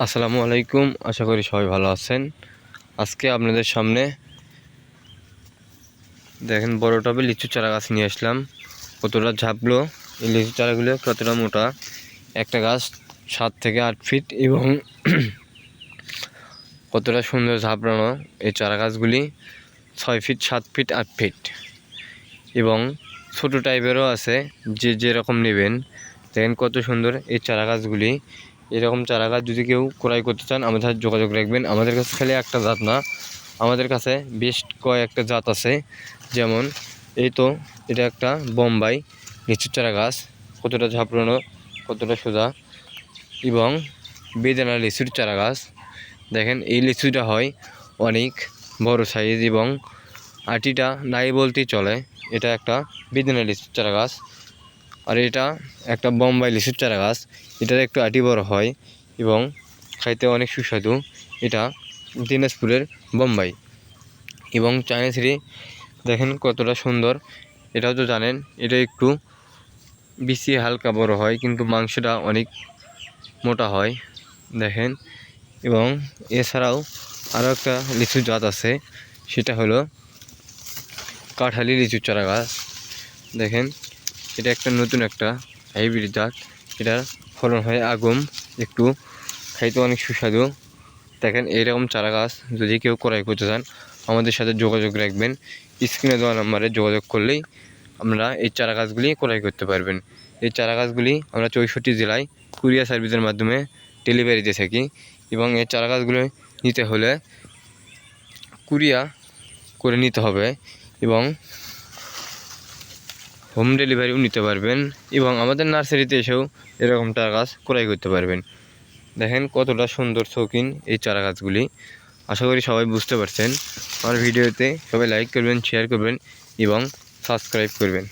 আসসালামু আলাইকুম। আশা করি সবাই ভালো আছেন। আজকে আপনাদের সামনে দেখেন বড় টবে লিচু চারা গাছ নিয়ে আসলাম। কতটা ঝাপলো, এই লিচু চারাগুলো কতটা মোটা। একটা গাছ 7 থেকে 8 ফিট এবং কতটা সুন্দর ঝাপড়ানো। এই চারা গাছগুলি 6 ফিট, 7 ফিট, 8 ফিট এবং ছোটো টাইপেরও আছে, যে যেরকম নেবেন। দেখেন কত সুন্দর এই চারা গাছগুলি। এরকম চারা গাছ যদি কেউ ক্রয় করতে চান আমাদের সাথে যোগাযোগ রাখবেন। আমাদের কাছে খালি একটা জাত না, আমাদের কাছে বেশ কয়েকটা জাত আছে। যেমন এই তো, এটা একটা বোম্বাই লিচুর চারা গাছ, কতটা ঝাপড়ানো, কতটা সোজা এবং বেদানা লিচুর চারা গাছ। দেখেন এই লিচুটা হয় অনেক বড় সাইজ এবং আটিটা নাই বলতেই চলে। এটা একটা বেদানা লিচুর চারা গাছ। আর এটা একটা বোম্বাই লিচুর চারা গাছ, এটার একটু আটি বড় হয় এবং খাইতে অনেক সুস্বাদু। এটা দিনাজপুরের বোম্বাই এবং চাইনিজরি। দেখেন কতটা সুন্দর। এটাও তো জানেন, এটা একটু বেশি হালকা বড় হয় কিন্তু মাংসটা অনেক মোটা হয় দেখেন। এবং এছাড়াও আরও একটা লিচুর জাত আছে, সেটা হলো কাঁঠালি লিচুর চারা গাছ। দেখেন এটা একটা নতুন একটা হাইব্রিড জাত, এটার ফলন হয় আগুম, একটু খাইতে অনেক সুস্বাদু। দেখেন এইরকম চারা গাছ যদি কেউ ক্রয় করতে চান আমাদের সাথে যোগাযোগ রাখবেন। স্ক্রিনে দেওয়া নাম্বারে যোগাযোগ করলেই আমরা এই চারা গাছগুলি ক্রয় করতে পারবেন। এই চারা গাছগুলি আমরা 64 জেলায় কুরিয়ার সার্ভিসের মাধ্যমে ডেলিভারি দিয়ে থাকি এবং এই চারা গাছগুলো নিতে হলে কুরিয়া করে নিতে হবে এবং হোম ডেলিভারিও নিতে পারবেন এবং আমাদের নার্সারিতে এসেও এরকম চারা গাছ ক্রয় করতে পারবেন। দেখেন কতটা সুন্দর শৌখিন এই চারা গাছগুলি। আশা করি সবাই বুঝতে পারছেন। আমার ভিডিওতে সবাই লাইক করবেন, শেয়ার করবেন এবং সাবস্ক্রাইব করবেন।